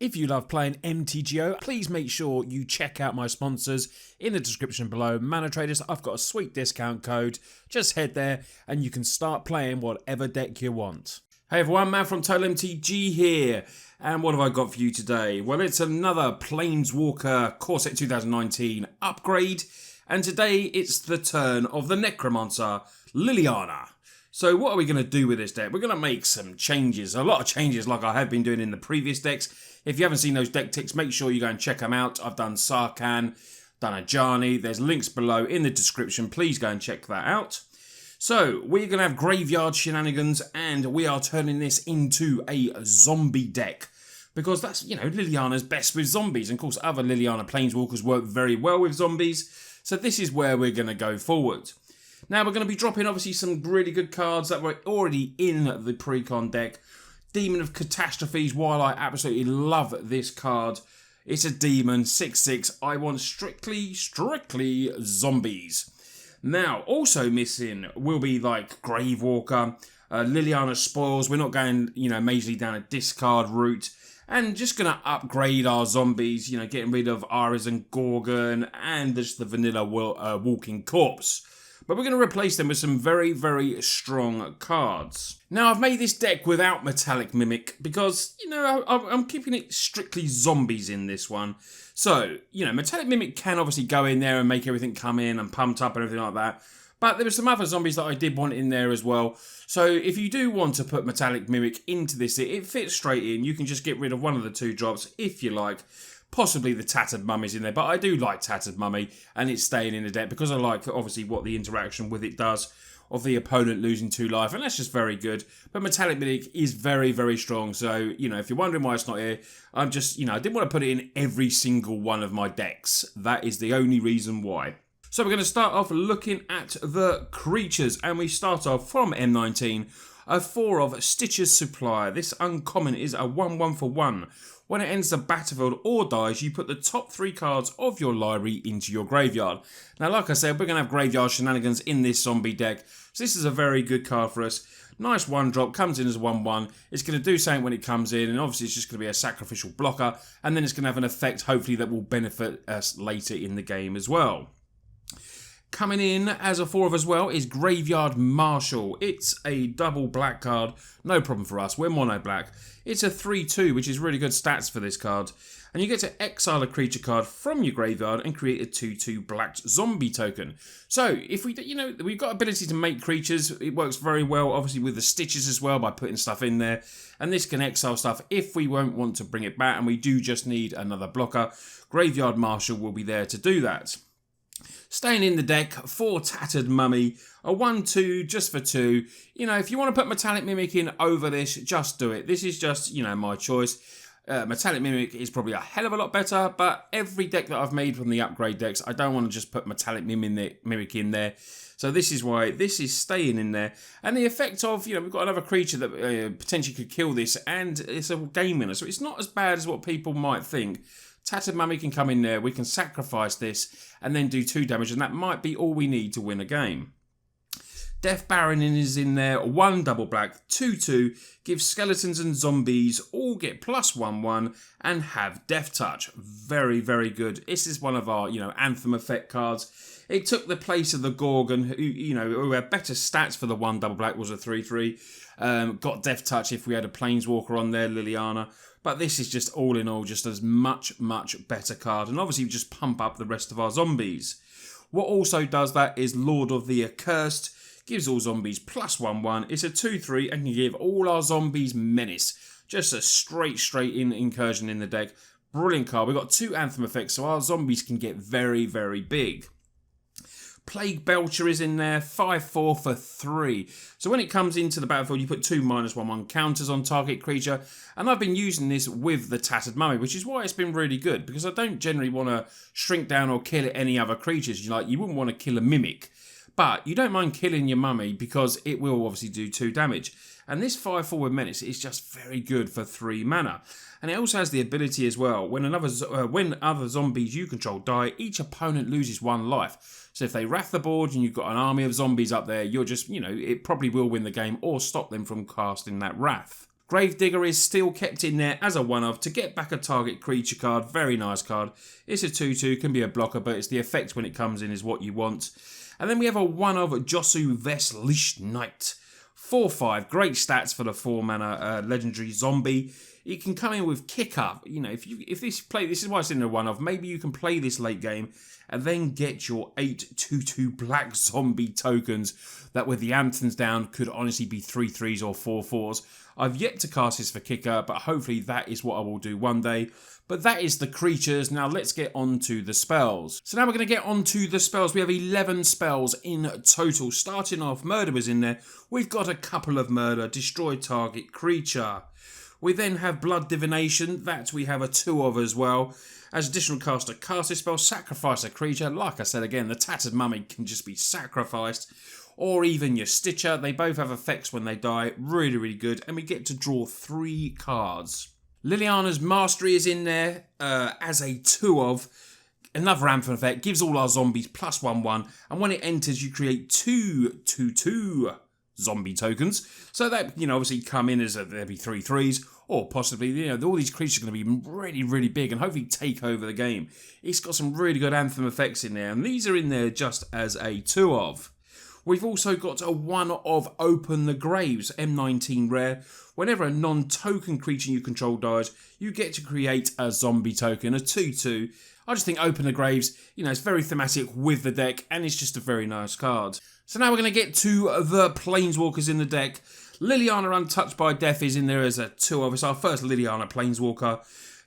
If you love playing MTGO, please make sure you check out my sponsors in the description below. Mana Traders, I've got a sweet discount code. Just head there and you can start playing whatever deck you want. Hey everyone, Matt from Total MTG here. And what have I got for you today? Well, it's another Planeswalker Core Set 2019 upgrade. And today it's the turn of the Necromancer, LILIANA. So what are we going to do with this deck? We're going to make some changes, a lot of changes like I have been doing in the previous decks. If you haven't seen those deck ticks, make sure you go and check them out. I've done SARKHAN, done AJANI. There's links below in the description. Please go and check that out. So we're going to have graveyard shenanigans and we are turning this into a zombie deck. Because that's, you know, Liliana's best with zombies. And of course, other Liliana Planeswalkers work very well with zombies. So this is where we're going to go forward. Now, we're going to be dropping, obviously, some really good cards that were already in the pre-con deck. Demon of Catastrophes, while I absolutely love this card, it's a demon, 6/6. I want strictly zombies. Now, also missing will be, like, Gravewalker, Liliana Spoils. We're not going, you know, majorly down a discard route. And just going to upgrade our zombies, you know, getting rid of Ares and Gorgon and just the vanilla Walking Corpse. But we're going to replace them with some very, very strong cards. Now, I've made this deck without Metallic Mimic because, you know, I'm keeping it strictly zombies in this one. So, you know, Metallic Mimic can obviously go in there and make everything come in and pumped up and everything like that. But there were some other zombies that I did want in there as well. So if you do want to put Metallic Mimic into this, it fits straight in. You can just get rid of one of the two drops if you like. Possibly the Tattered Mummy's in there, but I do like Tattered Mummy, and it's staying in the deck because I like, obviously, what the interaction with it does of the opponent losing 2 life, and that's just very good. But Metallic Mimic is very, very strong, so, you know, if you're wondering why it's not here, I'm just, you know, I didn't want to put it in every single one of my decks. That is the only reason why. So we're going to start off looking at the creatures, and we start off from M19, a 4 of Stitcher's Supplier. This uncommon is a 1/1 for 1. When it enters the battlefield or dies, you put the top 3 cards of your library into your graveyard. Now, like I said, we're going to have graveyard shenanigans in this zombie deck. So this is a very good card for us. Nice 1-drop, comes in as a 1/1. It's going to do something when it comes in, and obviously it's just going to be a sacrificial blocker. And then it's going to have an effect, hopefully, that will benefit us later in the game as well. Coming in as a 4 as well is Graveyard Marshal. It's a double black card. No problem for us. We're mono black. It's a 3/2, which is really good stats for this card. And you get to exile a creature card from your graveyard and create a 2/2 black zombie token. So, if we, you know, we've got ability to make creatures. It works very well, obviously, with the stitches as well by putting stuff in there. And this can exile stuff if we won't want to bring it back and we do just need another blocker. Graveyard Marshal will be there to do that. Staying in the deck for Tattered Mummy, a 1/2 just for 2. You know, if you want to put Metallic Mimic in over this, just do it. This is just, you know, my choice. Metallic Mimic is probably a hell of a lot better, but every deck that I've made from the upgrade decks, I don't want to just put Metallic Mimic in there. So this is why this is staying in there. And the effect of, you know, we've got another creature that potentially could kill this, and it's a game winner. So it's not as bad as what people might think. Tattered Mummy can come in there, we can sacrifice this, and then do 2 damage, and that might be all we need to win a game. Death Baron is in there, 1 double black, 2/2, gives skeletons and zombies, all get +1/1, and have Death Touch. Very, very good. This is one of our, you know, Anthem effect cards. It took the place of the Gorgon, who, you know, who had better stats for the 1 double black, was a 3/3. Got Death Touch if we had a Planeswalker on there, Liliana. But this is just all in all just a much, much better card. And obviously just pump up the rest of our zombies. What also does that is Lord of the Accursed. Gives all zombies +1/1. It's a 2/3 and can give all our zombies Menace. Just a straight in incursion in the deck. Brilliant card. We've got 2 Anthem effects, so our zombies can get very, very big. Plague Belcher is in there, 5/4 for 3. So when it comes into the battlefield, you put 2 -1/1 counters on target creature. And I've been using this with the Tattered Mummy, which is why it's been really good. Because I don't generally want to shrink down or kill any other creatures. You wouldn't want to kill a Mimic. But you don't mind killing your Mummy because it will obviously do 2 damage. And this 5/4 with Menace is just very good for 3 mana. And it also has the ability as well, when other zombies you control die, each opponent loses 1 life. So if they wrath the board and you've got an army of zombies up there, you're just, you know, it probably will win the game or stop them from casting that wrath. Gravedigger is still kept in there as a one-of to get back a target creature card. Very nice card. It's a 2/2, can be a blocker, but it's the effect when it comes in is what you want. And then we have a one-of Josu Veslish Knight. 4/5, great stats for the 4-mana legendary zombie. It can come in with kicker. You know, if this is why it's in a one-of. Maybe you can play this late game and then get your 8/2/2 black zombie tokens that with the anthems down could honestly be 3/3s or 4/4s. I've yet to cast this for kicker, but hopefully that is what I will do one day. But that is the creatures. Now let's get on to the spells. So now we're going to get on to the spells. We have 11 spells in total. Starting off, Murder was in there. We've got a couple of Murder, Destroy Target Creature. We then have Blood Divination. That we have a 2-of as well. As additional caster, cast this spell, sacrifice a creature. Like I said again, the Tattered Mummy can just be sacrificed. Or even your Stitcher. They both have effects when they die. Really, really good. And we get to draw 3 cards. Liliana's Mastery is in there as a 2-of. Another anthem effect. Gives all our zombies +1/1. And when it enters, you create 2/2/2 zombie tokens. So that, you know, obviously come in as there'll be 3/3s. Or possibly, you know, all these creatures are going to be really, really big and hopefully take over the game. It's got some really good anthem effects in there. And these are in there just as a 2-of. We've also got a 1-of Open the Graves, M19 rare. Whenever a non-token creature you control dies, you get to create a zombie token, a 2/2. I just think Open the Graves, you know, it's very thematic with the deck and it's just a very nice card. So now we're going to get to the Planeswalkers in the deck. Liliana Untouched by Death is in there as a 2-of. It's our first Liliana Planeswalker.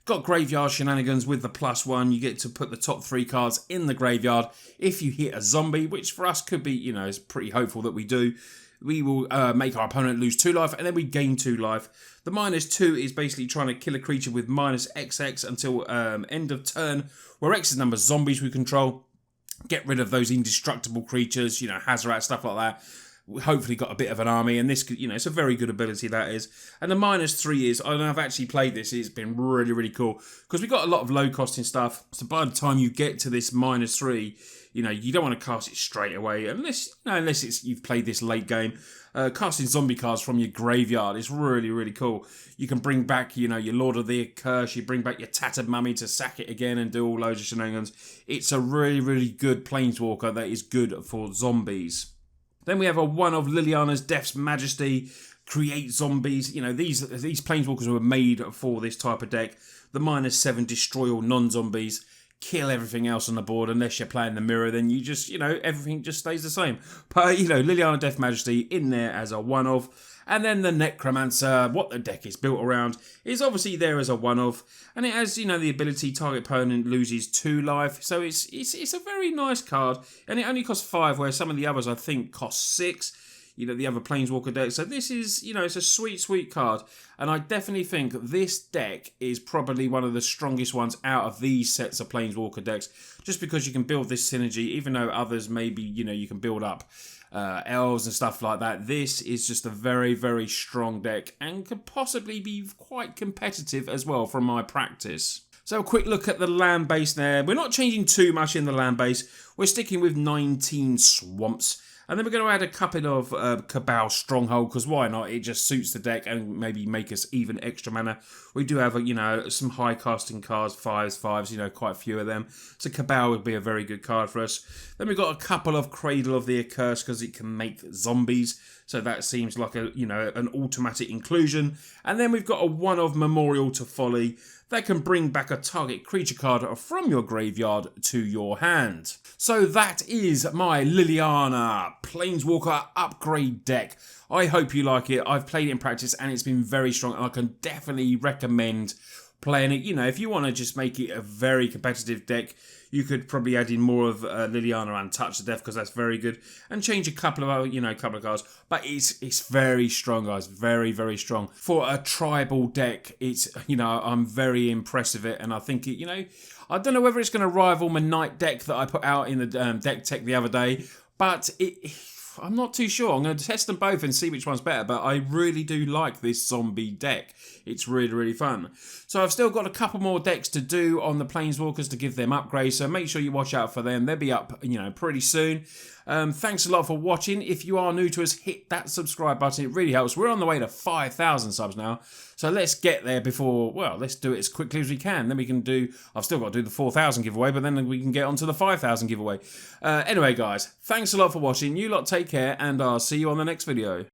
Got Graveyard Shenanigans with the +1. You get to put the top 3 cards in the graveyard. If you hit a zombie, which for us could be, you know, it's pretty hopeful that we do, we will make our opponent lose 2 life and then we gain 2 life. The -2 is basically trying to kill a creature with -XX until end of turn, where X is the number of zombies we control. Get rid of those indestructible creatures, you know, Hazarat, stuff like that. We hopefully got a bit of an army, and this could, you know, it's a very good ability that is. And the -3 is, and I've actually played this, it's been really, really cool because we got a lot of low costing stuff. So by the time you get to this -3, you know, you don't want to cast it straight away unless, you know, you've played this late game. Casting zombie cards from your graveyard is really, really cool. You can bring back, you know, your Lord of the Curse, you bring back your Tattered Mummy to sack it again and do all loads of shenanigans. It's a really, really good Planeswalker that is good for zombies. Then we have a 1-of Liliana's Death's Majesty, create zombies. You know, these Planeswalkers were made for this type of deck. The -7, destroy all non-zombies, kill everything else on the board. Unless you're playing the mirror, then you just, you know, everything just stays the same. But, you know, Liliana Death Majesty in there as a 1-of. And then the Necromancer, what the deck is built around, is obviously there as a 1-of. And it has, you know, the ability target opponent loses 2 life. So it's a very nice card. And it only costs 5, where some of the others I think cost 6. You know, the other Planeswalker deck. So this is, you know, it's a sweet, sweet card. And I definitely think this deck is probably one of the strongest ones out of these sets of Planeswalker decks. Just because you can build this synergy, even though others maybe, you know, you can build up elves and stuff like that. This is just a very, very strong deck and could possibly be quite competitive as well from my practice. So a quick look at the land base there. We're not changing too much in the land base. We're sticking with 19 swamps. And then we're going to add a couple of Cabal Stronghold, because why not? It just suits the deck and maybe make us even extra mana. We do have, you know, some high casting cards, 5s, you know, quite a few of them. So Cabal would be a very good card for us. Then we've got a couple of Cradle of the Accursed, because it can make zombies. So that seems like a, you know, an automatic inclusion. And then we've got a 1-of Memorial to Folly that can bring back a target creature card from your graveyard to your hand. So that is my Liliana Planeswalker upgrade deck. I hope you like it. I've played it in practice and it's been very strong, and I can definitely recommend playing it. You know, if you want to just make it a very competitive deck, you could probably add in more of Liliana Untouched to Death, because that's very good, and change a couple of, you know, cards. But it's very strong, guys. Very, very strong for a tribal deck. It's, you know, I'm very impressed with it, and I think it, you know, I don't know whether it's going to rival my Knight deck that I put out in the deck tech the other day, but I'm not too sure. I'm going to test them both and see which one's better, but I really do like this zombie deck. It's really, really fun. So I've still got a couple more decks to do on the Planeswalkers to give them upgrades, so make sure you watch out for them. They'll be up, pretty soon. Thanks a lot for watching. If you are new to us, hit that subscribe button. It really helps. We're on the way to 5,000 subs now. So let's get there before, well, let's do it as quickly as we can. Then we can do, I've still got to do the 4,000 giveaway, but then we can get onto the 5,000 giveaway. Anyway, guys, thanks a lot for watching. You lot take care, and I'll see you on the next video.